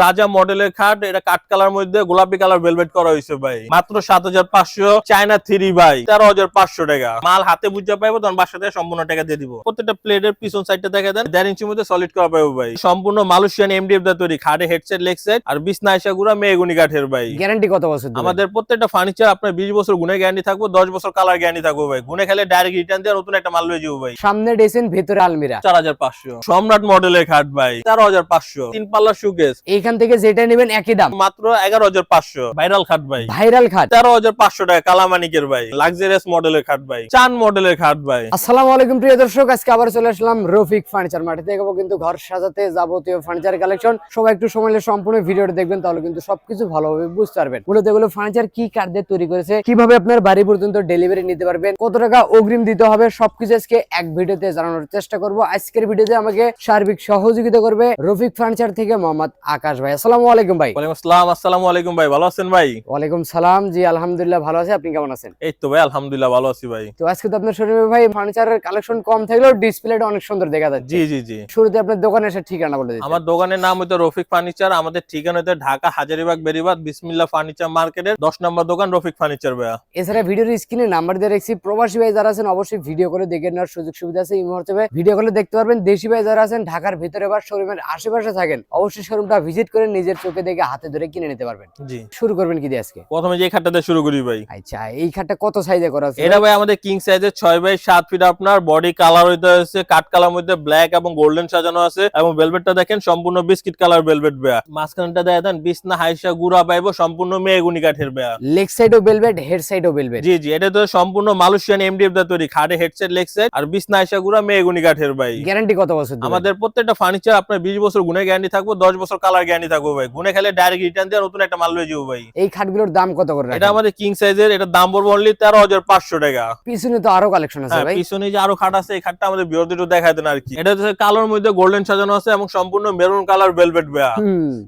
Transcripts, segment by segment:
রাজা মডেলের খাট, এটা কাঠ কালার মধ্যে গোলাপি কালার ভেলভেট করা হয়েছে ভাই। মাত্র ৭৫০০, চায়না 3 ভাই, ১৩৫০০ টাকা। মাল হাতে বুঝা পাইবো, তখন বাসা থেকে সম্পূর্ণ টাকা দিয়ে দিব। প্রত্যেকটা প্লেটের পিছন সাইডটা দেখা দেন ১.৫ ইঞ্চির মধ্যে সলিড করা পাইবো ভাই। সম্পূর্ণ মালয়েশিয়ান এমডিএফ দা তৈরি, খাটে হেডসেট লেগ সাইড আর বিছনা আয়সা গুড়া মেহগনি কাঠের ভাই। গ্যারান্টি কত বছর? আমাদের প্রত্যেকটা ফার্নিচার আপনার 20 বছর গুণে গ্যারান্টি থাকবো, 10 বছর কালার গ্যারান্টি থাকবো ভাই। গুণে খেলে ডাইরেক্ট রিটার্ন দিয়ে নতুন একটা মাল লয়ে যাবো ভাই। সামনে ডেসিন, ভিতরে আলমিরা। ৪৫০০। সম্রাট মডেলের খাট ভাই, ১৩৫০০। 3 পাল্লা শোকেস, এইখান থেকে যেটা নেবেন একই দাম, মাত্র ১১৫০০। ভাইরাল খাট ভাই, ভাইরাল খাট ১৩৫০০ টাকা। কালামানিকের ভাই, লাক্সারিয়াস মডেলের খাট ভাই, চান মডেলের খাট ভাই। আসসালামু আলাইকুম প্রিয় দর্শক, আজকে আবার চলে আসলাম রফিক ফার্নিচার মার্কেট থেকে। কিন্তু ঘর সাজাতে যাবতীয় ফার্নিচার কালেকশন, সবাই একটু সময় নিয়ে সম্পূর্ণ ভিডিওটা দেখবেন, তাহলে কিন্তু সবকিছু ভালোভাবে বুঝতে পারবেন। মূলত এগুলো ফার্নিচার কি কাঠ দিয়ে তৈরি করেছে, কিভাবে আপনার বাড়ি পর্যন্ত ডেলিভারি নিতে পারবেন, কত টাকা অগ্রিম দিতে হবে, সবকিছু আজকে এক ভিডিওতে জানানোর চেষ্টা করব। আজকের ভিডিওতে আমাকে সার্বিক সহযোগিতা করবে রফিক ফার্নিচার থেকে মোহাম্মদ আকাশ ভাই। আসসালামু আলাইকুম ভাই। ওয়ালাইকুম আসসালাম। আসসালামু আলাইকুম ভাই, ভালো আছেন ভাই? ওয়ালাইকুম সালাম, জি আলহামদুলিল্লাহ ভালো আছি, আপনি কেমন আছেন? এই তো ভাই আলহামদুলিল্লাহ ভালো আছি ভাই। তো আজকে তো আপনার শোরুমে ভাই ফার্নিচারের কালেকশন কম থাকলেও ডিসপ্লেটা অনেক সুন্দর দেখা যাচ্ছে। জি জি জি। শুরুতে আপনার দোকানের এসে ঠিকানা বলে দিন। আমার দোকানের নাম হইতো রফিক ফার্নিচার। আমাদের ঠিকানা হইতো ঢাকা হাজারীবাগ বেরিবাদ বিসমিল্লাহ ফার্নিচার মার্কেটের 10 নম্বর দোকান রফিক ফার্নিচার ভাই। এছাড়া ভিডিওর স্ক্রিনে নাম্বার দিয়ে রাখছি, প্রবাসী ভাই যারা আছেন অবশ্যই ভিডিও করে দেখে নেওয়ার সুযোগ সুবিধা আছে। এই মুহূর্তে ভিডিও করে দেখতে পারবেন। দেশি ভাই যারা আছেন ঢাকার ভিতরে বা শোরুমের আশেপাশে থাকেন, অবশ্যই শোরুমটা ভিজিট করে নিজের চোখে দেখে হাতে ধরে কিনে নিতে পারবেন। জি। শুরু করবেন কি দিয়ে আজকে? প্রথমে যে খাটটাতে শুরু করি ভাই। আচ্ছা, এই খাটটা কত সাইজে করা আছে? এটা ভাই আমাদের কিং সাইজের 6x7 ফিট। আপনার বডি কালার হইতে হচ্ছে কাঠ কালার মধ্যে ব্ল্যাক এবং গোল্ডেন সাজানো আছে, এবং ভেলভেটটা দেখেন সম্পূর্ণ বিস্কিট কালার ভেলভেট ভাই। মাঝখানটা দেখেন বিছনা হাইসা গুড়া পাইবো সম্পূর্ণ মেহগনি কাঠের ভাই। লেগ সাইডও ভেলভেট, হেড সাইডও ভেলভেট। জি জি, এটা তো সম্পূর্ণ মালয়েশিয়ান এমডিএফ দা তৈরি, খাটে হেডসেট লেগ সাইড আর বিছনা আয়সা গুড়া মেহগনি কাঠের ভাই। গ্যারান্টি কত বছর? আমাদের প্রত্যেকটা ফার্নিচার আপনার 20 বছর গুণে গ্যারান্টি থাকবো, 10 বছর কালার গ্যারান্টি থাকবো ভাই। গুণে খেলে ডাইরেক্ট রিটার্ন দিয়ে নতুন একটা মাল লয়ে যাবো ভাই। এই খাটগুলোর দাম কত করে? এটা আমাদের কিং সাইজের, এটা দাম পড়বে অনলি ১৩৫০০ টাকা। পিছনে তো আরো কালেকশন আছে ভাই। পিছনে যে আরো খাট আছে, এই খাটটা আমাদের বিরোধী একটু দেখায় দেন আর কি। এটা হচ্ছে কালোর মধ্যে গোল্ডেন সাজানো আছে এবং সম্পূর্ণ মেরুন কালার ভেলভেট ভাই।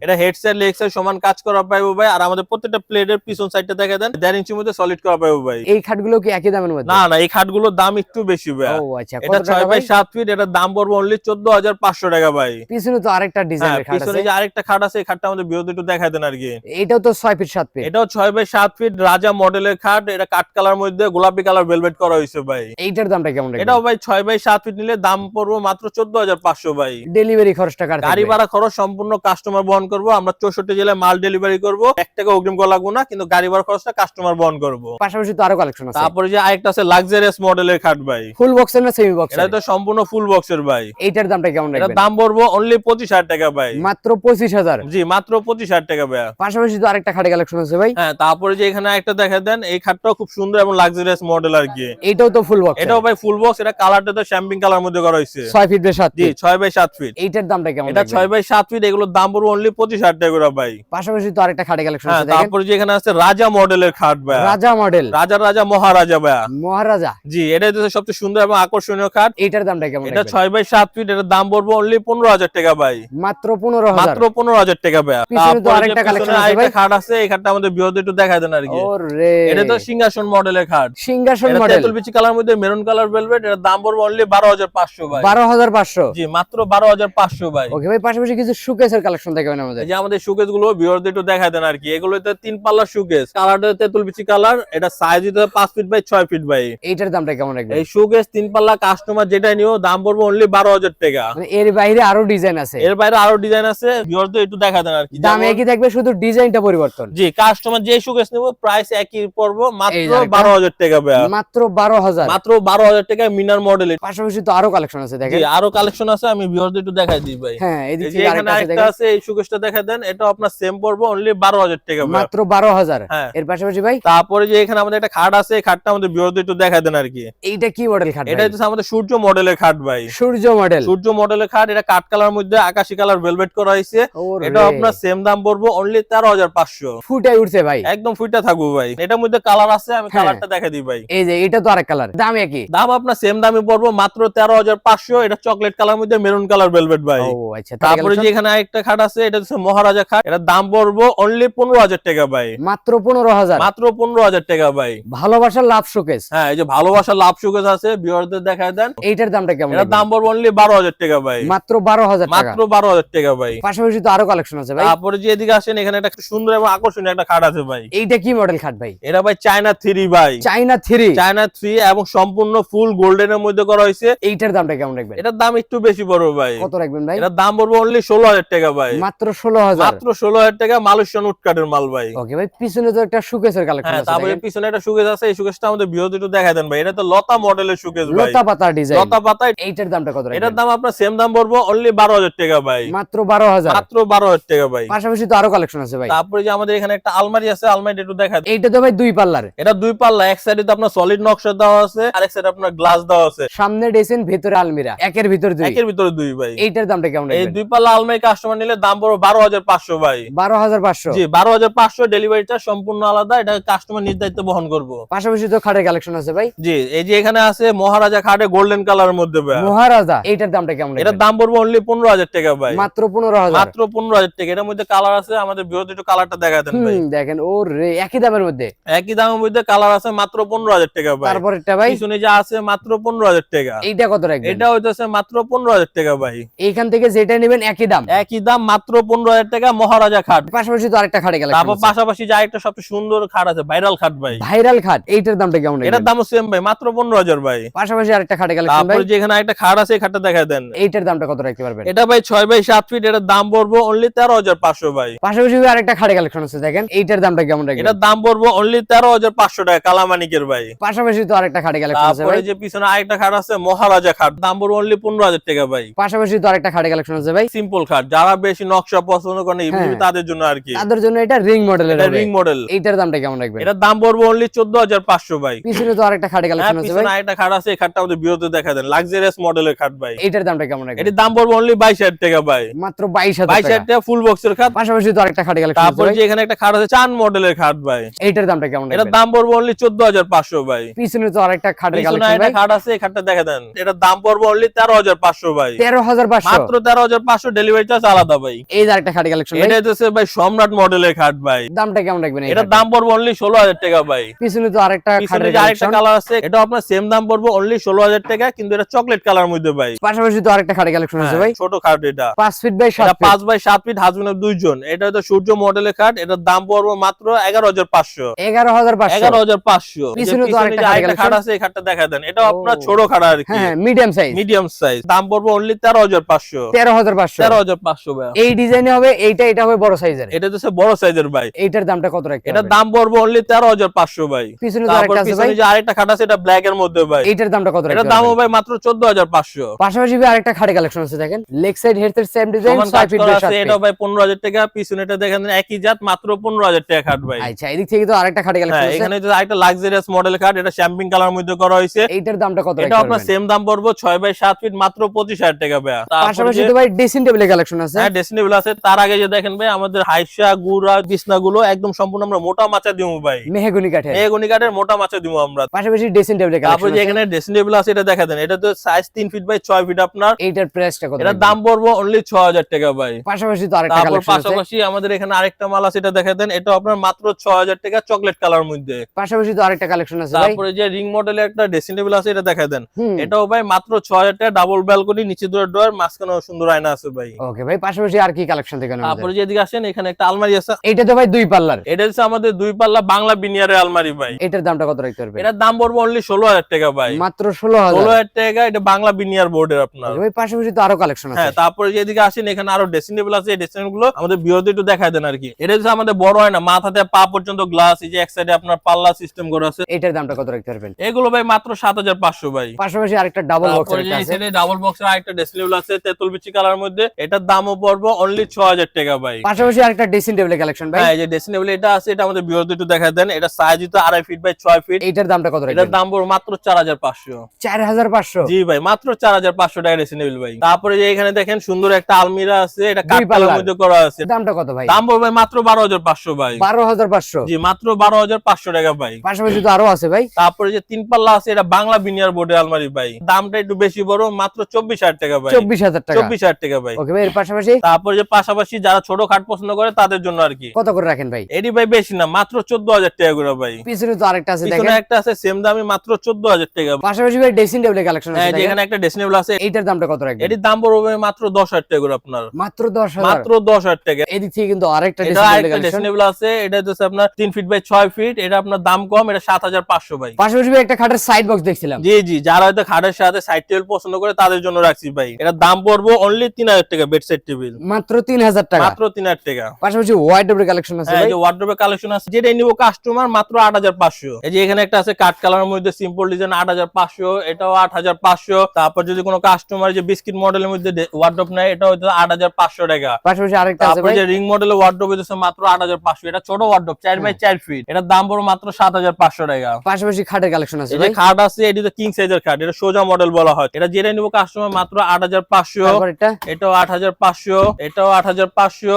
এটা হেড সাইড লেগ সাইড সমান কাজ করা পাইবো ভাই। আর আমাদের প্রত্যেকটা প্লেটের পিছন সাইডটা দেখা দেন ১.৫ ইঞ্চির মধ্যে সলিড করা পাইবো ভাই। এই খাটগুলো কি একই দামের মধ্যে? না না, এই খাটগুলোর দাম একটু বেশি ভাই। ও আচ্ছা, এটা 6x7 ফিট, এটার দাম পড়বে অনলি ১৪৫০০ টাকা ভাই। পিছনে তো আরেকটা ডিজাইনের খাট আছে। পিছনে যে আরেকটা খাট আছে, এই খাটটা আমাদের বিরোধী একটু দেখায় দেন আর কি। এটাও তো 6 ফিট 7 ফিট। এটাও 6x7 ফিট রাজা মডেলের খাট। এটা কাঠ কালার মধ্যে গোলাপি কালার ভেলভেট করা হয়েছে ভাই। এইটার দামটা কেমন? এটাও ভাই 6x7 ফিট নিলে দাম পড়বে মাত্র ১৪৫০০ ভাই। ডেলিভারি খরচটা কার? গাড়ি ভাড়া খরচ সম্পূর্ণ কাস্টমার বহন করবো। আমরা ৬৪ জেলায় মাল ডেলিভারি করবো, ১ টাকা অগ্রিম করা লাগবে না, কিন্তু গাড়ি ভাড়া খরচটা কাস্টমার বহন করবো। পাশাপাশি তো আরো কালেকশন আছে। তারপরে যে আরেকটা আছে লাক্সারিয়াস মডেলের খাট ভাই। ফুল বক্সের না সেমি বক্স? এটা তো সম্পূর্ণ ফুল বক্সের ভাই। এইটার দামটা কেমন? এটা দাম পড়বে অনলি ২৫,০০০ টাকা ভাই। মাত্র ২৫,০০০? জি, মাত্র ২৫,০০০ টাকা ভাই। পাশাপাশি তো আরেকটা খাটে কালেকশন আছে ভাই। হ্যাঁ, তারপরে যে এখানে একটা দেখা দেন, এই খাটটাও খুব সুন্দর এবং লাক্সারিয়াস মডেল আর কি। এইটাও তো ফুল বক্স? এটাও ভাই ফুল বক্স। এটা কালারটা তো শ্যাম্পিং কালার মধ্যে করা হয়েছে। 6 ফিট বাই 7 জি, ফিট। 6x7 feet. এইটার দামটা কেমন? এটা 6x7 ফিট, এগুলোর দাম পড়বে অনলি ২৫,০০০ টাকা করে ভাই। পাশাপাশি তো আরেকটা খাটে কালেকশন হ্যাঁ, আছে দেখেন। তারপরে যে এখানে আছে রাজা মডেলের খাট ভাই। রাজা মডেল? রাজা রাজা মহারাজা ভাই। মহারাজা? জি, এটা হচ্ছে সবচেয়ে সুন্দর এবং আকর্ষণীয় খাট। এইটার দামটা কেমন? এটা 6x7 ফিট, এটার দাম পড়বে অনলি ১৫,০০০ টাকা ভাই। মাত্র ১৫,০০০? মাত্র ১৫,০০০ টাকা ভাই। পিছনে তো তারপরে আরেকটা যে কালেকশন পিছনে আছে ভাই। আরেকটা খাট আছে, এই খাটটা আমাদের বিরোধী একটু দেখায় দেন আর কি। ওরে, এটা তো সিংহাসন মডেলের খাট। সিংহাসন এটা মডেল? তেতুল বিচি কালার মধ্যে মেরুন কালার ভেলভেট। এর দাম পড়বে অনলি ১২৫০০ ভাই। ১২৫০০? জি, মাত্র ১২৫০০ ভাই। ওকে ভাই, পাশাপাশি কিছু শোকেসের কালেকশন দেখাবেন আমাদের? এই যে আমাদের শোকেস গুলো বিরোধী একটু দেখায় দেন আর কি। এগুলোতে 3 পাল্লা শোকেস, কালারটা তেতুল বিচি কালার। এটা সাইজ দিতে ৫ ফিট বাই ৬ ফিট ভাই। এইটার দামটা কেমন রাখবেন? এই শোকেস 3 পাল্লা কাস্টমার যেটা নিও দাম পড়বে অনলি ১২,০০০ টাকা। মানে এর বাইরে আরো ডিজাইন আছে? এর বাইরে আরো ডিজাইন আছে, বিরোধী একটু দেখায় দেন আর কি। দাম একই থাকবে, শুধু ডিজাইনটা পরিবর্তন? জি, কাস্টমার যে শোকেস নেব প্রাইস একই পড়বে, মাত্র এই যে ১২,০০০ টাকা ভাই। মাত্র ১২,০০০? মাত্র ১২,০০০ টাকা মিনার মডেল। পাশাপাশি তো আরো কালেকশন আছে দেখেন। জি, আরো কালেকশন আছে, আমি বিরোধী একটু দেখাই দিই ভাই। হ্যাঁ, এই এদিকে যে এখানে আরেকটা আছে, এই শোকেসটা দেখায় দেন। এটা আপনার সেম পড়বে অনলি ১২,০০০ টাকা ভাই। মাত্র ১২,০০০? হ্যাঁ। এর পাশাপাশি ভাই তারপরে যে এখানে আমাদের একটা খাট আছে, এই খাটটা আমাদের বিরোধী একটু দেখায় দেন আর কি। এইটা কি মডেল খাট? এটা হচ্ছে আমাদের সূর্য মডেলের খাট ভাই। সূর্য মডেল? সূর্য মডেলের খাট। এটা কাঠ কালার মধ্যে আকাশী কালার ভেলভেট করা হয়েছে। এটা আপনার সেম দাম পড়বে অনলি ১৩৫০০। ফুটাই উঠছে ভাই? একদম ফুটা থাকবো ভাই। এটার মধ্যে কালার আছে, আমি কালারটা দেখা দিই ভাই। এই যে এটা তো আরেক কালার, দাম একই? দাম আপনার সেম দামে পড়বে, মাত্র ১৩৫০০। এটা চকলেট কালার মধ্যে মেরুন কালার ভেলভেট ভাই। ও আচ্ছা। তারপরে যে এখানে আরেকটা খাট আছে, এটা হচ্ছে মহারাজা খাট। এটার দাম পড়বে অনলি ১৫,০০০ টাকা ভাই। মাত্র ১৫,০০০? মাত্র ১৫,০০০ টাকা ভাই। ভালোবাসার লাভ শোকেস? হ্যাঁ, এই যে ভালোবাসা লাভ শোকেস আছে, ভিউয়ারদের দেখায় দেন। এইটার দামটা কেমন? এটার দাম পড়বে অনলি ১২,০০০ টাকা ভাই। মাত্র ১২,০০০ টাকা? মাত্র ১২,০০০ টাকা ভাই। পাশাপাশি তো আরো কালেকশন আছে ভাই। তারপরে যে এদিকে আসেন এখানে একটা সুন্দর এবং আকর্ষণীয় একটা খাট আছে ভাই। এইটা কি মডেল খাট ভাই? এটা ভাই চায়না 3 ভাই। চাইনা 3। চায়না 3 এবং সম্পূর্ণ ফুল গোল্ডেনের মধ্যে করা হয়েছে। এইটার দামটা কেমন রাখবেন? এটার দাম একটু বেশি পড়বে ভাই। কত রাখবেন ভাই? এটার দাম পড়বে অনলি 16000 টাকা ভাই। মাত্র 16000? মাত্র 16000 টাকা মালয়েশিয়ান উডকাটের মাল ভাই। ওকে ভাই, পিছনে তো একটা সুকেসের কালেকশন হ্যাঁ, আছে। তারপরে পিছনে একটা সুকেস আছে, এই সুকেসটা আমাদের ভিউতে একটু দেখায় দেন ভাই। এটা তো লতা মডেলের সুকেস ভাই, লতা পাতা ডিজাইন, লতা পাতা। এইটার দামটা কত রাখবেন? এটার দাম আপনার সেম দাম পড়বে অনলি 12000 টাকা ভাই। মাত্র 12000? মাত্র 12000 টাকা ভাই। পাশাপাশি তো আরো কালেকশন আছে ভাই। তারপরে যে আমাদের এখানে একটা আলমারি আছে, আলমারিটা একটু দেখায় দেন। এইটা তো ভাই দুই পাল্লার। এটা দুই পাল্লা, এক সাইডে তো আপনার সলিড নকশা দেওয়া আছে, আর এক সাইডে আপনার গ্লাস দেওয়া আছে। সামনে ডেসিন, ভিতরে আলমিরা, একের ভিতর দুই। একের ভিতরে দুই ভাই। এইটার দামটা কেমন এই রাখবেন? দুই পাল্লা আলমারি কাস্টমার নিলে দাম পড়বে 12500 ভাই। 12500? জি, 12500। ডেলিভারি চার্জ সম্পূর্ণ আলাদা, এটা কাস্টমার নিজ দায়িত্বে বহন করবো। পাশাপাশি তো খাটের কালেকশন আছে ভাই। জি, এই যে এখানে আছে মহারাজা খাটে গোল্ডেন কালারের মধ্যে ভাই। মহারাজা, এইটার দামটা কেমন রাখবেন? এটার দাম পড়বে অনলি 15000 টাকা ভাই। মাত্র 15000? মাত্র 15000 টাকা। এটার মধ্যে কালার আছে, আমাদের বৃহৎ একটু কালারটা দেখায় দেন ভাই। দেখেন ওর একই দামের মধ্যে, একই দামের মধ্যে কালার আছে, মাত্র 15000 টাকা ভাই। তারপরেরটা ভাই? পিছনে যা আছে মাত্র 15000 টাকা। এইটা কত রাখবেন? এটা হইতেছে মাত্র 15000 টাকা ভাই। এইখান থেকে যেটা নেবেন একই দাম? একই দাম, মাত্র 15000 টাকা মহারাজা খাট। পাশাপাশি তো আরেকটা খাটে কালেকশন তারপর আছে। পাশাপাশি যা একটা সবচেয়ে সুন্দর খাট আছে, ভাইরাল খাট ভাই। ভাইরাল খাট, এইটার দামটা কেমন রাখবেন? এটার দামও সেম ভাই, মাত্র 15000 ভাই। পাশাপাশি আরেকটা খাটে কালেকশন ভাই। তারপর যে এখানে একটা খাট আছে, এই খাটটা দেখায় দেন। এইটার দামটা কত রাখতে পারবেন? এটা ভাই 6x7 ফিট, এটার দাম পড়বো অনলি 13500 ভাই। পাশাপাশি আরেকটা খাটে কালেকশন আছে, দেখেন এইটার দামটা কেমন রাখবেন? এটার দাম পড়বো অনলি 13500 টাকা, কালামানিকের ভাই। পাশাপাশি তো আরেকটা খাটে কালেকশন আছে তারপরে ভাই। যে পিছনে আরেকটা খাট আছে মহারাজা খাট, দাম পড়বো অনলি 15000 টাকা ভাই। পাশাপাশি তো আরেকটা খাটে কালেকশন আছে ভাই। সিম্পল খাট, যারা বেশি নকশা পছন্দ করেন এমনি তাদের জন্য আর কি। তাদের জন্য এটা রিং মডেলের এটা হবে। Ring model. এইটার দামটা কেমন রাখবেন? এটার দাম পড়বো অনলি 14500 ভাই। পিছনে তো আরেকটা খাটে হ্যাঁ, কালেকশন আছে ভাই। পিছনে আরেকটা খাট আছে, এই খাটটা আমাদের বিরতে দেখা দেন, লাক্সারিয়াস মডেলের খাট ভাই। এইটার দামটা কেমন রাখবেন? এটার দাম পড়বো অনলি 22000 টাকা ভাই। মাত্র 22000 22000 টাকা। টাকা ফুল বক্সের খাট। পাশাপাশি তো আরেকটা খাটে কালেকশন আছে তারপর ভাই। যে এখানে একটা খাট আছে চান মডেলের খাট ভাই। এইটার দামটা কেমন এটার রাখবেন? দাম পড়বো অনলি 14500 ভাই। পিছনে তো আরেকটা খাটের পিছনে কালেকশন একটা ভাই। খাট আছে, এই খাটটা দেখা দেন। এটার দাম পড়বো অনলি 13500 ভাই। 13500? মাত্র 13500, ডেলিভারি চার্জ আলাদা ভাই। এই যে আরেকটা খাটে কালেকশন ভাই। এটা হচ্ছে ভাই সম্রাট মডেলের খাট ভাই। দামটা কেমন রাখবেন? এটার দাম পড়বো অনলি 16000 টাকা ভাই। পিছনে তো আরেকটা পিছনে খাটের যে আরেকটা কালেকশন। কালার আছে, এটা আপনার সেম দাম পড়বো অনলি 16000 টাকা, কিন্তু এটা চকলেট কালার মধ্যে ভাই। পাশাপাশি তো আরেকটা খাটে কালেকশন আছে ভাই। ছোট খাট এটা 5 ফিট বাই 7 এটা ফিট। 5x7 ফিট, হাজবেন্ড দুইজন। এটা হচ্ছে সূর্য মডেলের খাট, এটার দাম পড়বো মাত্র 11500। 11500? 11500। পিছনে তো আরেকটা খাট আছে, এই খাটটা দেখা দেন। এটা আপনার ছোট খাট আর কি, হ্যাঁ, মিডিয়াম সাইজ। Medium size. দাম পড়বো অনলি 13500। 13500? 13500 ভাই। এই ডিজাইনে হবে, এটা হবে বড় সাইজের। এটা হচ্ছে বড় সাইজের ভাই। এইটার দামটা কত রাখতে এটার পারবেন? দাম পড়বো অনলি 13500 ভাই। পিছনে তো তারপর আরেকটা আছে ভাই। পিছনে যে আরেকটা খাট আছে, এটা ব্ল্যাক এর মধ্যে ভাই। এইটার দামটা কত রাখতে এটার পারবেন? দামও ভাই মাত্র 14500। পাশাপাশি ভাই আরেকটা খাটে কালেকশন আছে, দেখেন leg side headset same design, সমান 6 কাজ ফিট করা বাই আছে, 7 এটা ফিট। ভাই 15000 টাকা। পিছনেটা দেখেন একই জাত, মাত্র 15000 টাকা খাট ভাই। আচ্ছা, এদিক থেকে তো আরেকটা খাটে কালেকশন হ্যাঁ, আছে। এখানে যে আরেকটা লাক্সারিয়াস মডেল খাট, এটা শ্যাম্পিং কালার মধ্যে করা হয়েছে। এইটার দামটা কত এটা রাখতে আপনার পারবেন? সেম দাম পড়বো 6x7 ফিট, মাত্র 25000 টাকা ভাই। পাশাপাশি তো ভাই ড্রেসিং টেবিলের কালেকশন আছে। হ্যাঁ, ডেসিনেবল আছে। তার আগে যে দেখেন ভাই, আমাদের হাইসা গুড়া বিছনাগুলো একদম সম্পূর্ণ আমরা মোটা মাচা দিমু ভাই। মেহগনি কাঠের। মেহগনি কাঠের মোটা মাচা দিমু আমরা। পাশাপাশি ড্রেসিং টেবিলের তারপর কালেকশন যে আছে। এখানে ড্রেসিং টেবিল আছে, এটা দেখা দেন। এটা তো সাইজ 3 ফিট বাই 6 ফিট আপনার। এইটার প্রাইসটা কত? এটার দাম পড়বো অনলি 6000 টাকা ভাই। পাশাপাশি তো আরেকটা তারপর কালেকশন আছে। পাশাপাশি আমাদের এখানে আরেকটা মাল আছে, এটা দেখা দেন। এটা আপনার মাত্র 6000 টাকা, চকলেট কালার মধ্যে। পাশাপাশি তো আরেকটা কালেকশন আছে ভাই। তারপরে যে রিং মডেলের একটা ড্রেসিং টেবিল আছে, এটা দেখা দেন। হুম। এটাও ভাই মাত্র 6000 টাকা, ডাবল ব্যালকনি, নিচে দুটো ডোর, মাঝখানে সুন্দর আয়না আছে ভাই। ওকে ভাই, পাশাপাশি আর কি কালেকশন দেখেন? তারপরে যে এদিকে আসেন, এখানে একটা আলমারি আছে। এইটা তো ভাই দুই পাল্লার। এটা হচ্ছে আমাদের দুই পাল্লা বাংলা বিনিয়ারের আলমারি ভাই। এটার দামটা কত রাখতে পারবেন? এটার দাম পড়বে অনলি 16000 টাকা ভাই। মাত্র 16000? 16000 টাকা। এটা বাংলা বিনিয়ার বোর্ডের আপনার। ওকে ভাই, পাশাপাশি তো আরো কালেকশন আছে। হ্যাঁ, তারপরে যে এদিকে আসেন, এখানে আরো ড্রেসিং টেবিল আছে। এই ড্রেসিং টেবিল গুলো আমাদের বিরোধী একটু দেখায় দেন আর কি। এটা হচ্ছে আমাদের বড় হয় না, মাথাতে পা পর্যন্ত গ্লাস, এই যে এক সাইডে আপনার পাল্লা সিস্টেম করা আছে। এটার দামটা কত রাখতে পারবেন? এগুলো ভাই মাত্র 7500 ভাই। পাশাপাশি আরেকটা ডাবল বক্স তারপরে যে এই সাইডে ডাবল বক্সের আরেকটা ড্রেসিং টেবিল আছে, তেতুল বিচি কালার মধ্যে। এটার দামও পড়বে অনলি 6000 টাকা ভাই। পাশাপাশি আরেকটা ড্রেসিং টেবিলের কালেকশন ভাই। হ্যাঁ, এই যে ড্রেসিং টেবিল এটা আছে, এটা আমাদের বিরোধী একটু দেখায় দেন। এটা সাইজ তো 2.5 ফিট বাই 6 ফিট। এইটার দামটা কত রাখবেন? এটার দাম পড়বে মাত্র 4500। 4500? জি ভাই, মাত্র 4500 টাকা ড্রেসিং টেবিল ভাই। তারপরে যে এখানে দেখেন সুন্দর একটা আলমিরা আছে, এটা দুই কাঠের পাল্লার। মধ্যে করা আছে। দামটা কত ভাই? দাম পড়বে মাত্র 12500 ভাই। 12500? জি, মাত্র 12500 টাকা ভাই। পাশাপাশি তো আরো আছে ভাই। তারপরে যে 3 পাল্লা আছে, এটা বাংলা বিনিয়ার বোর্ডের আলমারি ভাই। দামটা একটু বেশি বড়, মাত্র 24000 টাকা ভাই। 24000 টাকা? 24000 টাকা ভাই। ওকে ভাই, এর পাশাপাশি? তারপরে যে পাশাপাশি যারা ছোট খাট পছন্দ করে তাদের জন্য আর কি। কত করে রাখেন ভাই? এডি ভাই বেশি না, মাত্র 14000 টাকা করে ভাই। পিছনে তো আরেকটা আছে, পিছনে দেখেন। একটা আছে সেম দামে, মাত্র 14000 টাকা। পাশাপাশি ভাই ড্রেসিং টেবিলের কালেকশন আছে, হ্যাঁ, দেখেন। যেখানে একটা ড্রেসিং টেবিল আছে, এইটার দামটা কত রাখবেন? এটির দাম পড়বে মাত্র 10000 টাকা করে আপনার। মাত্র 10,000 মাত্র 10,000 টাকা। এদিক থেকে কিন্তু আরেকটা এটা আরেকটা ডেসিনেবল আছে, এটা হচ্ছে আপনার 3 ফিট বাই 6 ফিট, এটা আপনার দাম কম, এটা 7,500 ভাই। পাশাপাশি একটা খাটের সাইড বক্স দেখছিলাম। জি জি, যারা হয়তো খাটের সাথে সাইড টেবিল পছন্দ করে তাদের জন্য রাখছি ভাই। এটা দাম পড়বো অনলি 3,000 টাকা বেড সাইড টেবিল, মাত্র 3,000 টাকা। মাত্র 3,000 টাকা। পাশাপাশি ওয়ার্ডরোবের কালেকশন আছে হ্যাঁ, ভাই। এই যে ওয়ার্ডরোবের কালেকশন আছে, যেটাই নিব কাস্টমার মাত্র 8,500। এই যে এখানে একটা আছে কাট কালারের মধ্যে সিম্পল ডিজাইন 8,500, এটাও 8,500। তারপর যদি কোনো কাস্টমার যে বিস্কিট মডেলের মধ্যে ওয়ার্ডরোব নেয়, এটা হয়তো 8,500 টাকা। পাশাপাশি আরেকটা আছে তারপর ভাই, যে রিং মডেলের ওয়ার্ডরোব হচ্ছে মাত্র 8,500, এটা ছোট ওয়ার্ডরোব 4 বাই 4 ফিট, এটার দাম পড়ো মাত্র 7,500 টাকা। পাশাপাশি খাটের কালেকশন আছে এই যে ভাই। খাট আছে, এটি তো কিং সাইজের খাট, এটা সোজা মডেল বলা হয়। এটা যেটা নিব কাস্টমার মাত্র 8,500, তারপর এটা এটাও 8,500, এটাও 8,500,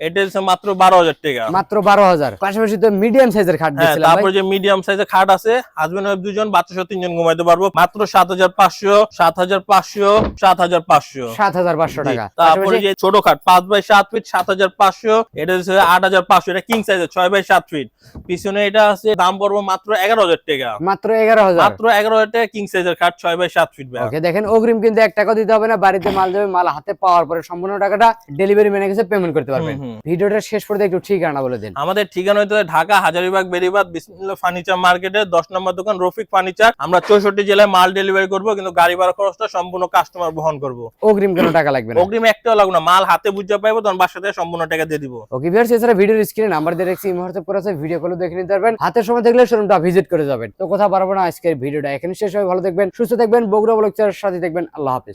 এটা হচ্ছে মাত্র 12,000 টাকা। মাত্র 12,000। পাশাপাশি তো মিডিয়াম সাইজের খাট হ্যাঁ, দেখছিলাম তারপর ভাই। যে মিডিয়াম সাইজের খাট আছে, হাজবেন্ড ওয়াইফ দুজন, বাচ্চা সহ 3 জন ঘুমাইতে পারবো, মাত্র 7,500, 7,500, 7,500, 7,500 টাকা। তারপরে পাশাপাশি যে ছোট খাট 5 বাই 7 ফিট, 7,500, এটা হচ্ছে 8,500, এটা কিং সাইজের 6 বাই 7 ফিট। পিছনে এটা আছে, দাম পড়বো মাত্র 11,000 টাকা। মাত্র 11,000। মাত্র 11,000 টাকা কিং সাইজের খাট 6 বাই 7 ফিট। ওকে, দেখেন অগ্রিম কিন্তু 1 টাকা দিতে হবে না, বাড়িতে মাল যাবে, মাল হাতে পাওয়ার পরে সম্পূর্ণ টাকাটা ডেলিভারি ম্যানের কাছে পেমেন্ট করতে পারবেন। ভিডিওটা শেষ পর্যন্ত একটু ঠিকানা বলে দিন। আমাদের ঠিকানা হইতে ঢাকা হাজারীবাগ বেরিবাদ বিসমিল্লাহ ফার্নিচার মার্কেটে 10 নম্বর দোকান রফিক ফার্নিচার। আমরা 64 জেলায় মাল ডেলিভারি করব, কিন্তু গাড়ি ভাড়া খরচটা সম্পূর্ণ কাস্টমার বহন করব। অগ্রিম কোনো টাকা লাগবে না। অগ্রিম একটাও লাগবে না, মাল হাতে বুঝা পাইবো তখন বাসা থেকে সম্পূর্ণ টাকা দিয়ে দিব। ওকে ভিউয়ার্স, এছাড়া ভিডিওর স্ক্রিনে নাম্বার দিয়ে রাখছি, এই মুহূর্তে করে আছে, ভিডিও কলে দেখে নিতে পারবেন। হাতের সময় দেখলে শোরুমটা ভিজিট করে যাবেন। তো কথা বাড়াবো না, আজকের ভিডিওটা এখানে শেষ হয়। ভালো থাকবেন, সুস্থ থাকবেন, বগুড়া ব্লগ চ্যানেলের সাথে থাকবেন। আল্লাহ হাফেজ।